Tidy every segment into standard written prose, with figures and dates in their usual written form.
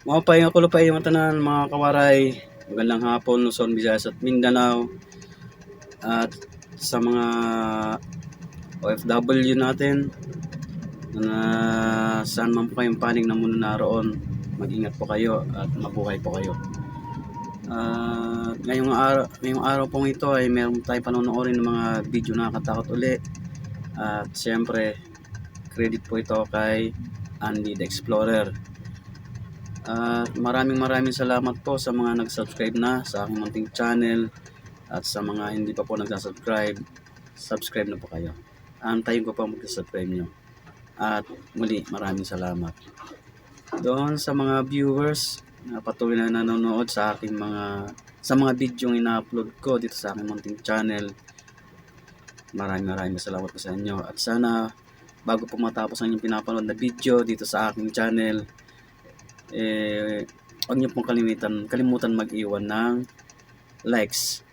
Mapay nga kulo pa yung tanan mga kawaray. Magandang hapon Luzon, Visayas at Mindanao. At sa mga OFW natin na saan man po kayong panig na muna naroon, mag-ingat po kayo at mabuhay po kayo. Ngayong araw pong ito ay meron tayong panonoodin ng mga video na nakakatakot uli. At siyempre, credit po ito kay Andy the Explorer. At maraming salamat po sa mga nag-subscribe na sa aking munting channel. At sa mga hindi pa po nag-subscribe, subscribe na po kayo. Antayin ko pa mag-subscribe nyo. At muli, maraming salamat. Doon sa mga viewers na patuloy na nanonood sa aking sa mga video yung ina-upload ko dito sa aking munting channel, maraming salamat po sa inyo. At sana bago po matapos ang inyong pinapanood na video dito sa aking channel, huwag niyo pong kalimutan mag-iwan ng likes.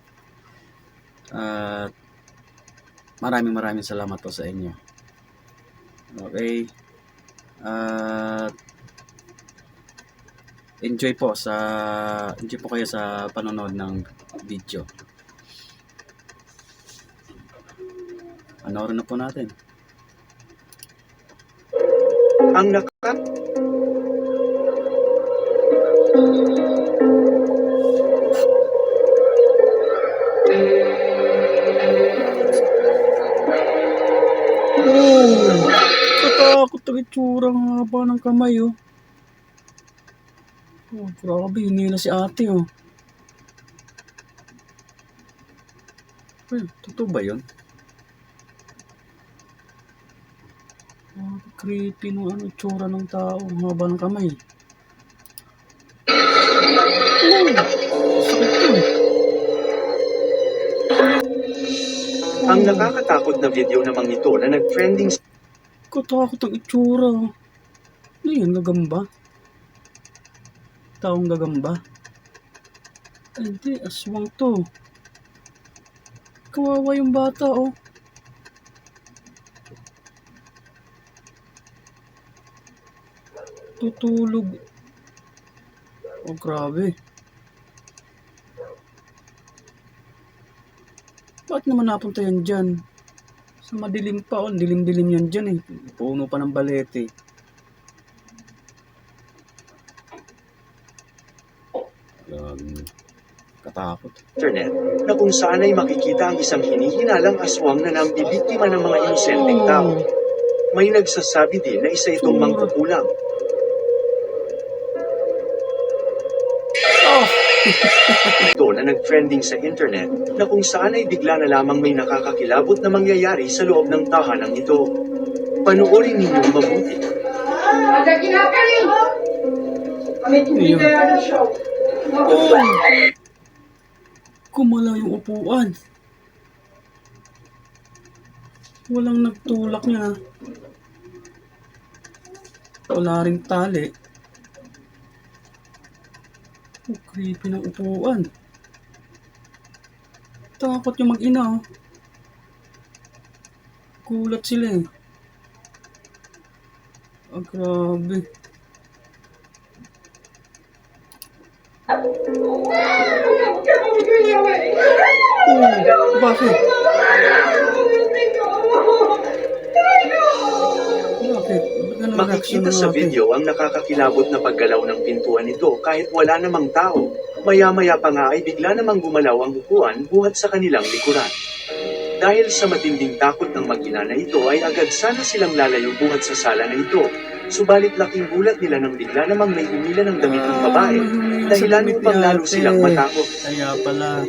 At maraming salamat po sa inyo. Okay. At enjoy po kayo sa panonood ng video. Panoorin na po natin. Ang katakot ang itsura, ng haba ng kamay, oh. Oh, grabe, hindi na si ate, oh. Ay, totoo ba yun? Oh, creepy no itsura ng tao, ang haba ng kamay. Sakit yun. Ang nakakatakot na video namang ito na nag-trending Katakot ang itsura. Ano yan, gagamba? Taong gagamba? Ay, hindi, aswang to. Kawawa yung bata, oh. Tutulog. Oh, grabe. Bakit naman napunta yan dyan? Sa madilim pa, oh. Dilim-dilim yan dyan, eh. Puno pa ng balete. Katakot. internet na kung saan ay makikita ang isang hinihinalang aswang na nambibiktima ng mga inosenteng tao. May nagsasabi din na isa itong mangkukulam. Ito na nag-trending sa internet na kung saan ay bigla na lamang may nakakakilabot na mangyayari sa loob ng tahanang ito. Panoorin ninyong mabuti. Kumala yung upuan. Walang nagtulak niya. Wala ring tali. Oh, creepy ng upuan. Takot yung mag-ina, oh. Kulat sila, eh. Ah, grabe. Oh, bakit? Makikita sa video ang nakakakilabot na paggalaw ng pintuan nito kahit wala namang tao. Maya-maya pa nga ay bigla namang gumalaw ang upuan buhat sa kanilang likuran. Dahil sa matinding takot ng mag-ina na ito ay agad sana silang lalayo buhat sa sala na ito. Subalit laking gulat nila nang bigla namang may humila ng damit ng babae, dahilan upang lalo silang matakot. Kaya pala.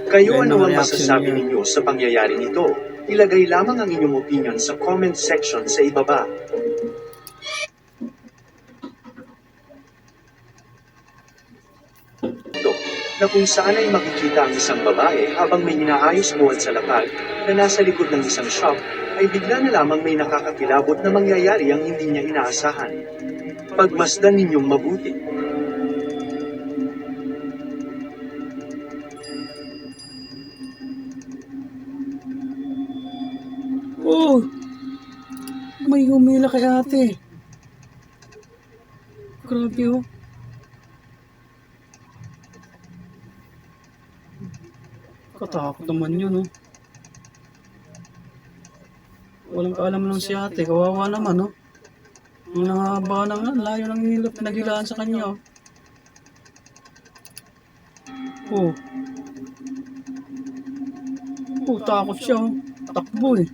Kayo ano ang masasabi ninyo sa pangyayaring ito? Ilagay lamang ang inyong opinion sa comment section sa ibaba. Na kung saan ay makikita ang isang babae habang may inaayos buhat sa lapag na nasa likod ng isang shop, ay bigla na lamang may nakakakilabot na mangyayari ang hindi niya inaasahan. Pagmasdan ninyong mabuti. Oh! May humila kay ate. Grabe, oh. Nakatakot naman yun, oh. Walang kaalam lang si ate. Kawawa naman, oh. Ang haba na nga. Layo ng hilot na nagilaan sa kanya, oh. Oh. Oh, takot siya, oh. Takbo, eh.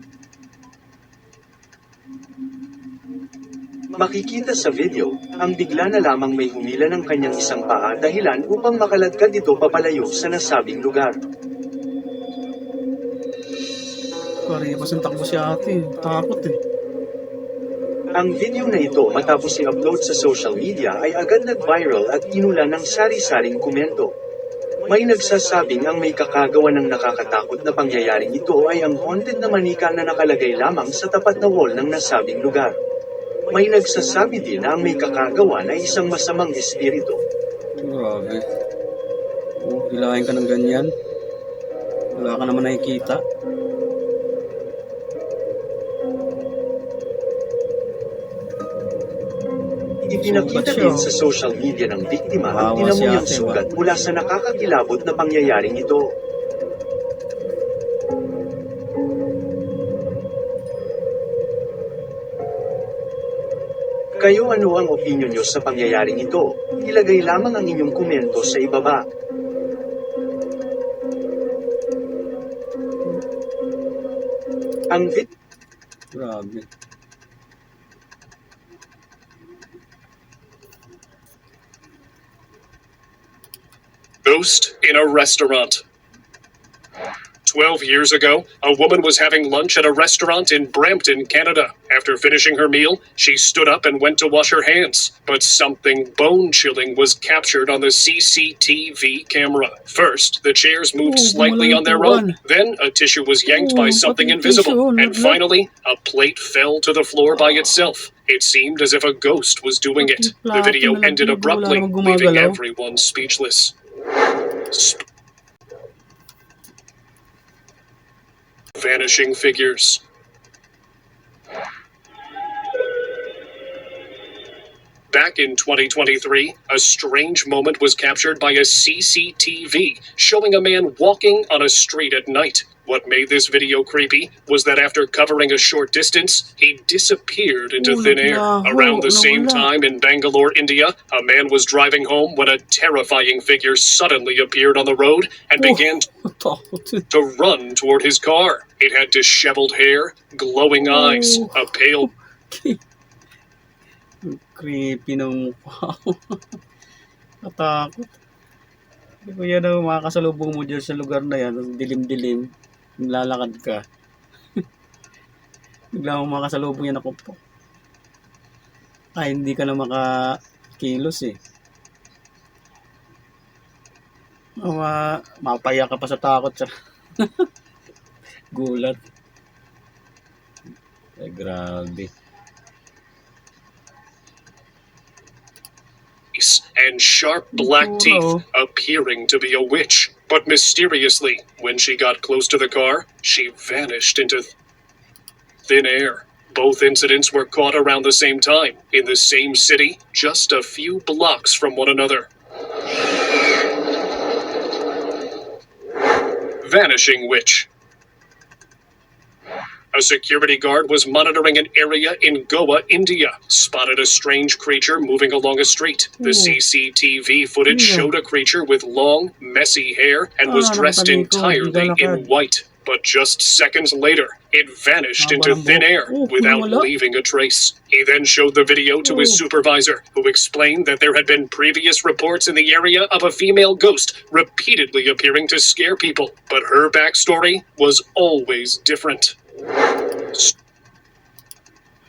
Makikita sa video, ang bigla na lamang may humila ng kanyang isang paa dahilan upang makaladkad ito papalayo sa nasabing lugar. Karibas ang takbo si ate. Takot, eh. Ang video na ito matapos i-upload sa social media ay agad nag-viral at inulan ng sari-saring komento. May nagsasabing ang may kakagawa ng nakakatakot na pangyayaring ito ay ang haunted na manika na nakalagay lamang sa tapat na wall ng nasabing lugar. May nagsasabi din na ang may kakagawa ay isang masamang espiritu. Grabe. Oh, hilahin ka ng ganyan. Wala ka naman nakikita. Ipinakita din sa social media ng biktima ang Kawawa si tinamuyang ate, sugat mula sa nakakakilabot na pangyayaring ito. Kayo, ano ang opinion nyo sa pangyayaring ito? Ilagay lamang ang inyong komento sa ibaba. Ang Grabe. Ghost in a restaurant. 12 years ago, a woman was having lunch at a restaurant in Brampton, Canada. After finishing her meal, she stood up and went to wash her hands. But something bone-chilling was captured on the CCTV camera. First, the chairs moved slightly on their own. Then, a tissue was yanked by something invisible. And finally, a plate fell to the floor by itself. It seemed as if a ghost was doing it. The video ended abruptly, leaving everyone speechless. Vanishing figures. Back in 2023, a strange moment was captured by a CCTV showing a man walking on a street at night. What made this video creepy was that after covering a short distance, he disappeared into thin air. Around the same time in Bangalore, India, a man was driving home when a terrifying figure suddenly appeared on the road and began to run toward his car. It had disheveled hair, glowing eyes, a pale... Creepy ng mukha. Katakot. Hindi ko yan ang makakasalubong mo dyan sa lugar na yan. Dilim-dilim. Lalakad ka. Bigla mong makasalubong yan ako po. Ay, hindi ka na makakilos eh. Mapaya ka pa sa takot sa gulat. Ay, grabe. And sharp black teeth, appearing to be a witch. But mysteriously, when she got close to the car, she vanished into thin air. Both incidents were caught around the same time, in the same city, just a few blocks from one another. Vanishing witch. A security guard was monitoring an area in Goa, India, spotted a strange creature moving along a street. The CCTV footage showed a creature with long, messy hair and was dressed entirely in white. But just seconds later, it vanished into thin air without leaving a trace. He then showed the video to his supervisor, who explained that there had been previous reports in the area of a female ghost repeatedly appearing to scare people. But her backstory was always different.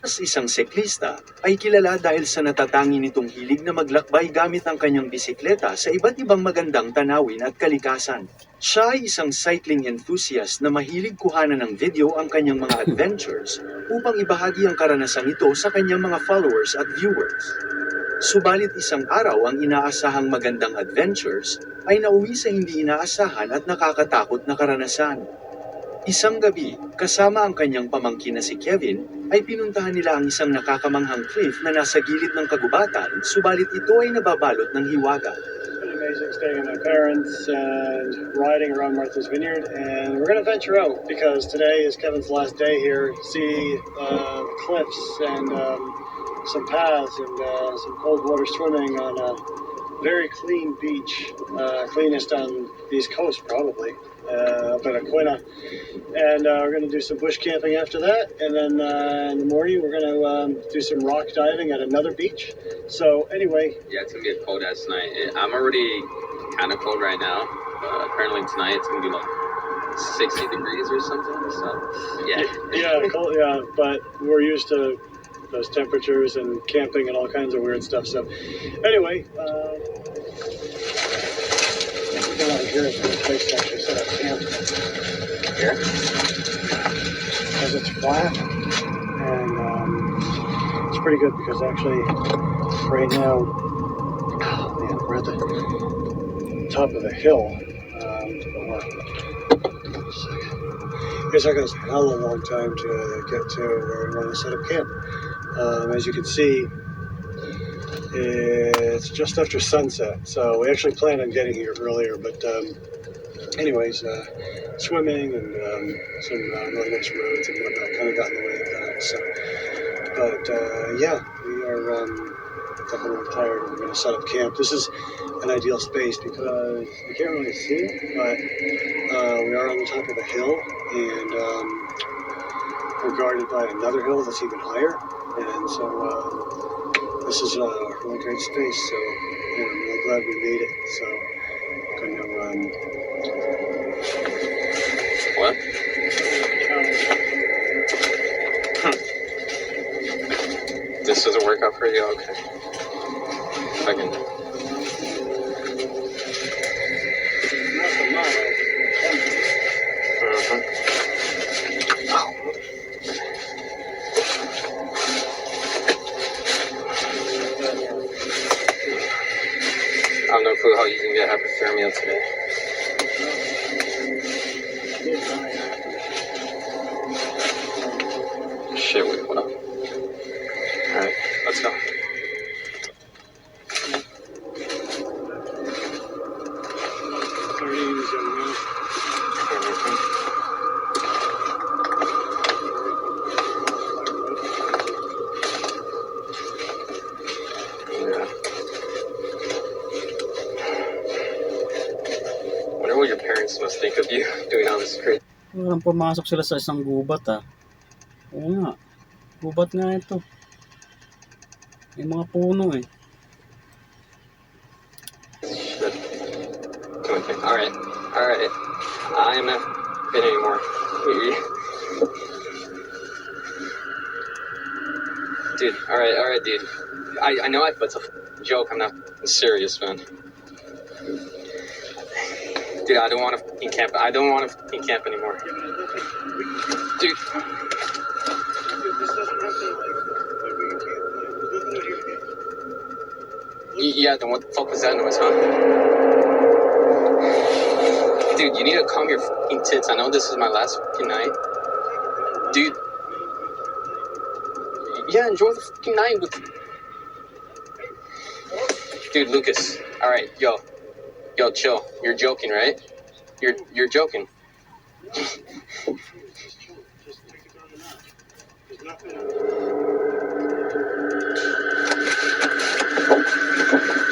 Isang siklista ay kilala dahil sa natatangi nitong hilig na maglakbay gamit ang kanyang bisikleta sa iba't ibang magandang tanawin at kalikasan. Siya ay isang cycling enthusiast na mahilig kuhanan ng video ang kanyang mga adventures upang ibahagi ang karanasan ito sa kanyang mga followers at viewers. Subalit isang araw ang inaasahang magandang adventures ay nauwi sa hindi inaasahan at nakakatakot na karanasan. Isang gabi, kasama ang kanyang pamangkin na si Kevin, ay pinuntahan nila ang isang nakakamanghang cliff na nasa gilid ng kagubatan, subalit ito ay nababalot ng hiwaga. amazing staying with my parents and riding around Martha's Vineyard. And we're going to venture out because today is Kevin's last day here. See cliffs and some paths and some cold water swimming on a very clean beach, cleanest on the East Coast probably, up at Aquina. And we're going to do some bush camping after that, and then in the morning we're going to do some rock diving at another beach. So anyway, yeah, it's gonna be a cold ass night. I'm already kind of cold right now. Apparently tonight it's gonna be like 60 degrees or something. So yeah, cold, yeah, but we're used to those temperatures and camping and all kinds of weird stuff. So anyway, get out here is a good place to actually set up camp. Here? Because it's flat, and it's pretty good because actually right now, oh man, we're at the top of a hill. It's taking us a hell of a long time to get to where we want to set up camp. As you can see, it's just after sunset, so we actually planned on getting here earlier, but anyways, swimming and some really nice roads and whatnot kind of got in the way of that. So, but yeah, we are definitely tired and we're going to set up camp. This is an ideal space because you can't really see it, but we are on the top of a hill and we're guarded by another hill that's even higher. And so this is a really great space. So yeah, I'm really glad we made it. So I'm going to What? This doesn't work out for you? Okay. If I can. I have no clue how you can get hypothermia today. Shit, wait, hold on. Alright, let's go. Wonder what your parents must think of you doing all this crazy. Parang pumasok sila sa isang gubat ah. Oo nga. Gubat nga ito. May mga puno eh. Shit. Okay, alright. I am not fit anymore. Dude, alright, dude. I know it's a joke, I'm not serious, man. Dude, I don't want to fucking camp. I don't want to fucking camp anymore. Dude. Yeah, then what the fuck was that noise, huh? Dude, you need to calm your fucking tits. I know this is my last fucking night. Dude. Yeah, enjoy the fucking night with... Dude, Lucas. Alright, yo, chill. You're joking, right? You're joking.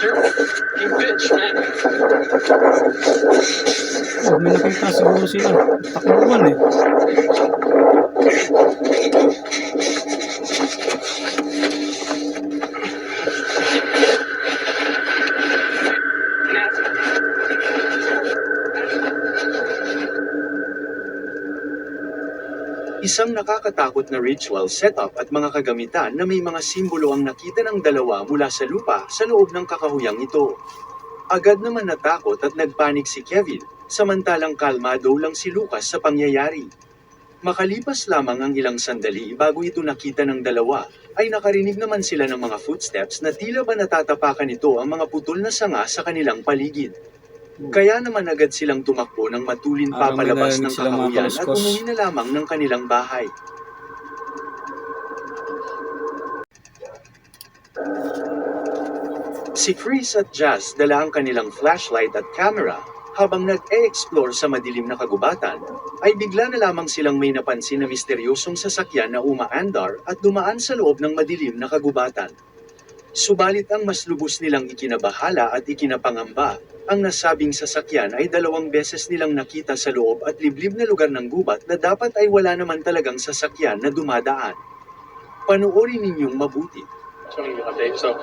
You're a fucking bitch, man. Oh, may nakita siguro sila. Takbuhan eh. Isang nakakatakot na ritual setup at mga kagamitan na may mga simbolo ang nakita ng dalawa mula sa lupa sa loob ng kakahuyang ito. Agad naman natakot at nagpanik si Kevin, samantalang kalmado lang si Lucas sa pangyayari. Makalipas lamang ang ilang sandali bago ito nakita ng dalawa, ay nakarinig naman sila ng mga footsteps na tila ba natatapakan ito ang mga putol na sanga sa kanilang paligid. Kaya naman agad silang tumakbo ng matulin papalabas ng kakahuyan at umuwi na lamang ng kanilang bahay. Si Chris at Jazz dala ang kanilang flashlight at camera habang nag-e-explore sa madilim na kagubatan, ay bigla na lamang silang may napansin na misteryosong sasakyan na umaandar at dumaan sa loob ng madilim na kagubatan. Subalit ang mas lubos nilang ikinabahala at ikinapangamba, ang nasabing sasakyan ay 2 beses nilang nakita sa loob at liblib na lugar ng gubat na dapat ay wala naman talagang sasakyan na dumadaan. Panoorin ninyong mabuti. Update. So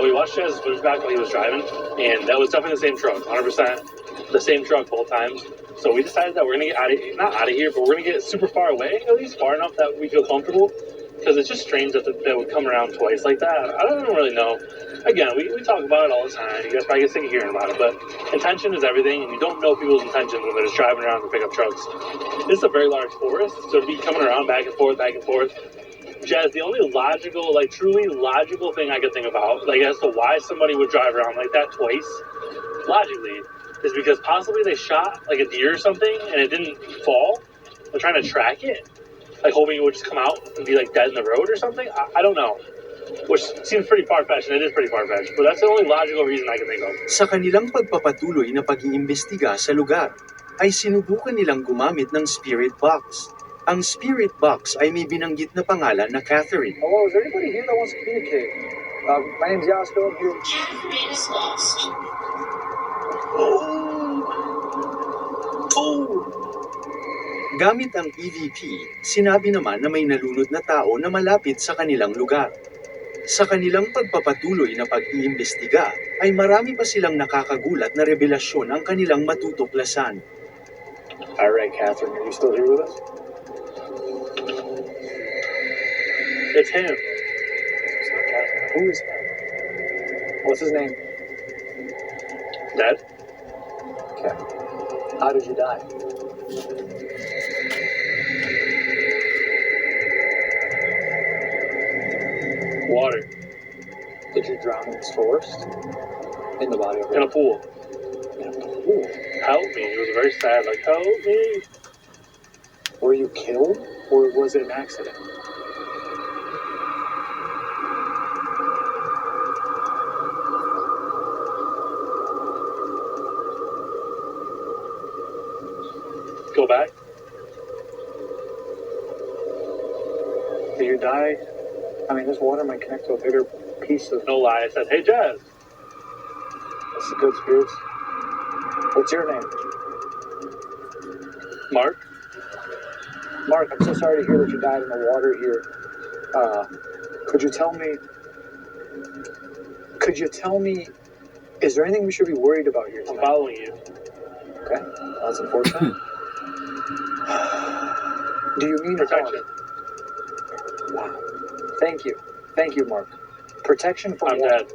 we watched Jazz back when he was driving, and that was definitely the same truck, 100% the same truck both times. So we decided that we're gonna get not out of here, but we're gonna get super far away, at least far enough that we feel comfortable. Because it's just strange that that would come around twice like that. I don't really know. Again, we talk about it all the time. You guys probably get sick of hearing about it, but intention is everything, and you don't know people's intentions when they're just driving around to pick up trucks. This is a very large forest, so to be coming around back and forth, Jazz, the only logical, like truly logical thing I could think about, like as to why somebody would drive around like that twice, logically, is because possibly they shot like a deer or something and it didn't fall. They're trying to track it, like hoping it would just come out and be like dead in the road or something. I don't know, which seems pretty far-fetched, and it is pretty far-fetched, but that's the only logical reason I can think of. Sa kanilang pagpapatuloy na pag-iimbestiga sa lugar, ay sinubukan nilang gumamit ng spirit box. Ang spirit box ay may binanggit na pangalan na Catherine. Hello, is there anybody here that wants to communicate? My name's Yasko. Catherine is lost. Gamit ang EVP, sinabi naman na may nalunod na tao na malapit sa kanilang lugar. Sa kanilang pagpapatuloy na pag-iimbestiga, ay marami pa silang nakakagulat na revelasyon ang kanilang matutuklasan. Alright, Catherine, are you still here with us? It's him. It's not Catherine. Who is him? What's his name? Dead? Okay. How did you die? Water. Did you drown in this forest? In the body of In a pool. In a pool? Help me. It was very sad, like, help me. Were you killed, or was it an accident? Go back. Did you die? I mean, this water might connect to a bigger piece of... No lie. I said, hey, Jazz. This is good, spirits. What's your name? Mark? Mark, I'm so sorry to hear that you died in the water here. Could you tell me, is there anything we should be worried about here I'm tonight? following you. Okay, that's unfortunate. Do you mean Protection. Wow. Thank you. Thank you, Mark. Protection from I'm what? dead.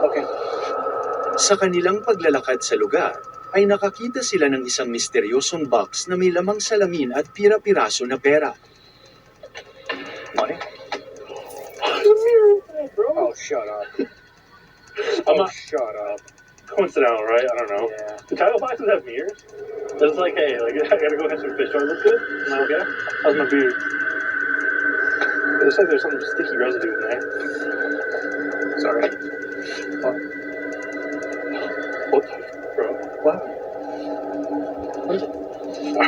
Okay. Sa kanilang paglalakad sa lugar, ay nakakita sila ng isang misteryosong box na may lamang salamin at pira-piraso na pera. Money? Oh, shut up. I'm Oh, not shut up. coincidental, right? I don't know. Yeah. Do tackle boxes have mirrors? It's like, hey, like, I gotta go catch some fish. Do I look good? Am I okay? How's my beard? It looks like there's some sticky residue in there. Sorry. What the bro? What? I'm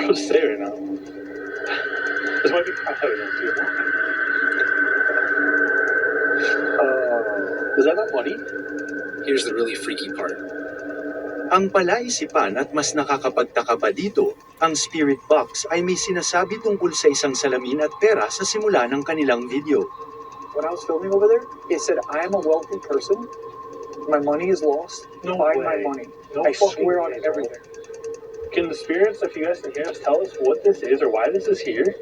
gonna say right now. This might be crap evidence, too. Is that not money? Here's the really freaky part. Ang palaisipan at mas nakakapagtaka pa dito, ang spirit box ay may sinasabi tungkol sa isang salamin at pera sa simula ng kanilang video. When I was filming over there, it said, I am a wealthy person. My money is lost. No Find way. my money. No I fucking swear on way, bro. everything. Can the spirits, if you guys can hear us, tell us what this is or why this is here?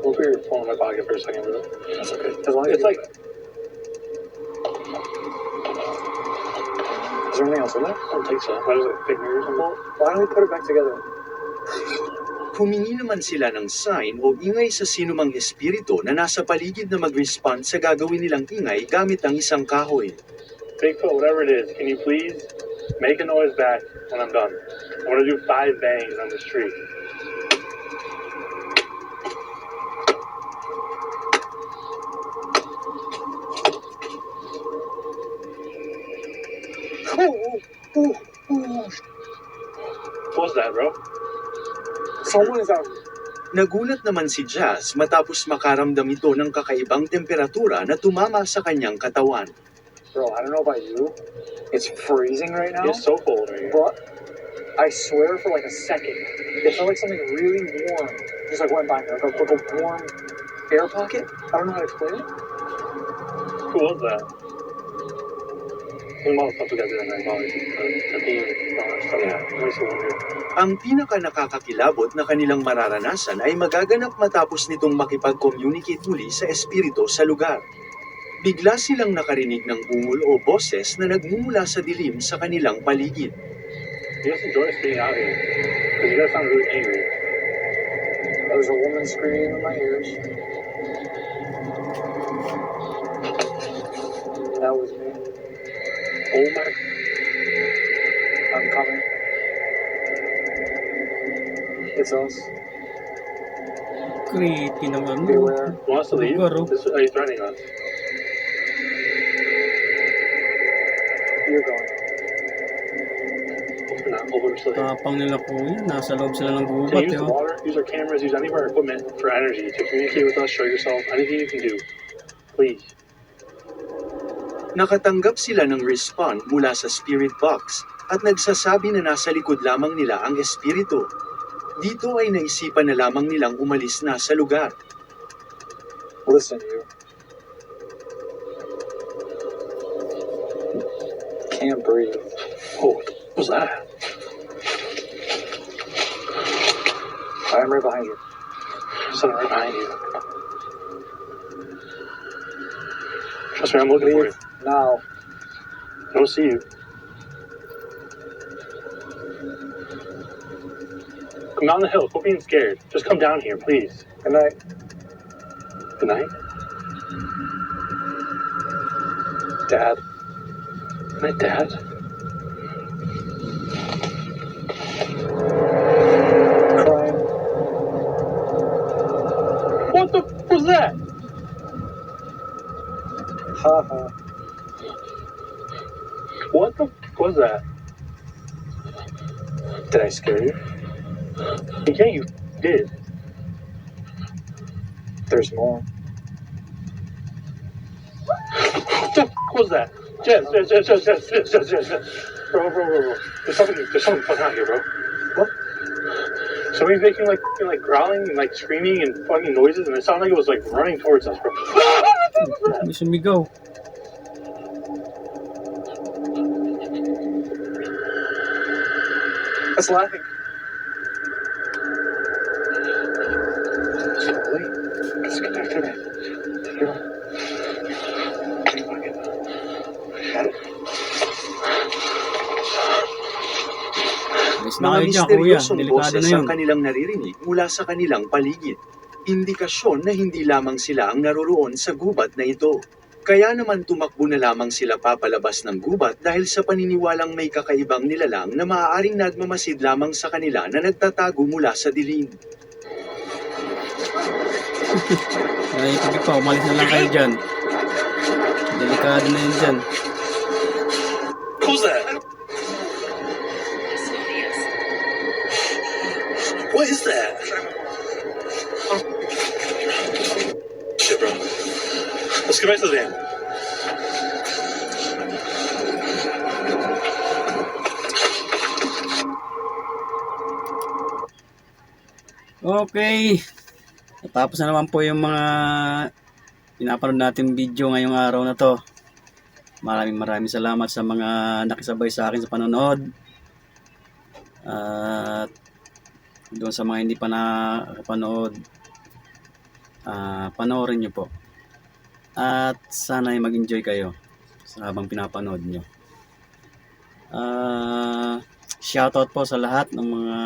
We'll put your phone in my pocket for a second, bro. That's okay. As long as It's like, is there anything else in there? I don't think so. Why does it like fake mirrors or something? Why don't we put it back together? Humingi naman sila ng sign o ingay sa sinumang espiritu na nasa paligid na mag-respond sa gagawin nilang ingay gamit ang isang kahoy. Bigfoot, whatever it is, can you please make a noise back when I'm done? I want to do 5 bangs on this tree. was that, bro? Someone is out. Nagulat naman si Jazz matapos makaramdam ito ng kakaibang temperatura na tumama sa kanyang katawan. Bro, I don't know about you. It's freezing right now. It's so cold right here. But I swear for like a second, it felt like something really warm just like went by me, like a warm air pocket. I don't know how to explain it. Who was that? Yung mga stuff we got there in college. The theme, all that stuff. Yeah. I used to wonder. Ang pinaka nakakakilabot na kanilang mararanasan ay magaganap matapos nitong makipag-communicate muli sa espiritu sa lugar. Bigla silang nakarinig ng ungol o boses na nagmumula sa dilim sa kanilang paligid. You guys enjoy us being out here. Because you guys sound really angry. There's a woman screaming in my ears. That was me. Oh my. I'm coming. It's us. Creepy naman. Beware. Want us to leave? Lugar, oh. Are you threatening us? You're going. Open up. Open up. Tapang nila kuya. Nasa loob sila ng Can gubat. you use the water, use our cameras, use any of our equipment for energy to communicate with us, show yourself, anything you can do. Please. Nakatanggap sila ng response mula sa spirit box at nagsasabi na nasa likod lamang nila ang espiritu. Dito ay naisipan na lamang nilang umalis na sa lugar. Listen, you. Can't breathe. Oh, what was that? I'm right behind you. Something right behind you. Trust me, I'm looking for you. Now. I don't see you. Come down the hill. Quit being scared. Just come down here, please. Good night. Good night. Dad. Good night, Dad. Crying. What the was that? Haha. What the was that? Did I scare you? Yeah, you did. There's more. What the was that? Jess. Bro. There's something fucking out here, bro. What? Somebody's making like growling and like screaming and fucking noises, and it sounded like it was like running towards us, bro. May sumigaw. That's laughing. Slowly, let's get back to that. Take it on. Alis na Mga kayo dyan kuya. misteryosong Delikado boses na yun. ang kanilang naririnig mula sa kanilang paligid. Indikasyon na hindi lamang sila ang naroroon sa gubat na ito. Kaya naman tumakbo na lamang sila papalabas ng gubat dahil sa paniniwalang may kakaibang nilalang na maaaring nagmamasid lamang sa kanila na nagtatago mula sa dilim. Ay, sige pa. Umalis na lang kayo dyan. Delikado na yun dyan. Who's that? What is that? Shit, bro. Let's get back to the van. Okay. Tapos na naman po yung mga pinapanood natin video ngayong araw na to. Maraming salamat sa mga nakisabay sa akin sa panonood. At doon sa mga hindi pa nakapanood, panoorin nyo po. At sana ay mag-enjoy kayo sa habang pinapanood nyo. Shoutout po sa lahat ng mga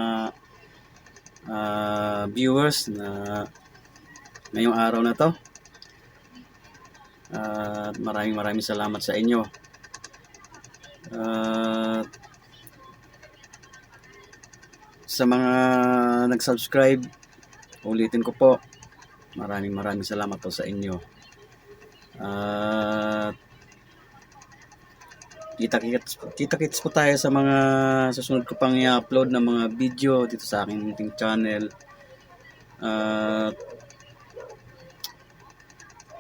viewers na ngayong araw na to. At maraming salamat sa inyo. Sa mga nag-subscribe, ulitin ko po, maraming salamat po sa inyo. At Kita-kits po tayo sa mga susunod ko pang i-upload na mga video dito sa aking munting channel. At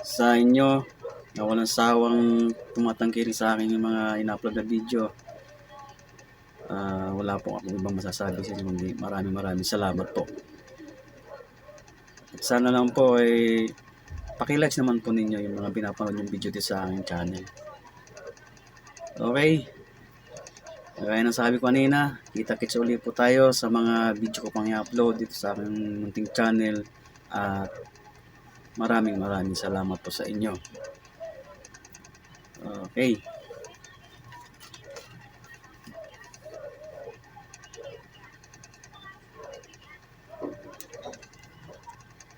sa inyo na walang sawang tumatangkilik sa akin yung mga in-upload na video, wala po akong ibang masasabi sa inyo, kundi maraming salamat po. At sana lang po ay pakilikes naman po ninyo yung mga pinapanood yung video dito sa aking channel. Okay, gaya ng sabi ko kanina, kita-kits ulit po tayo sa mga video ko pang i-upload dito sa aking munting channel. At maraming salamat po sa inyo. Okay.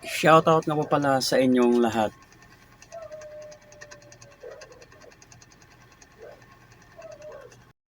Shoutout nga po pala sa inyong lahat.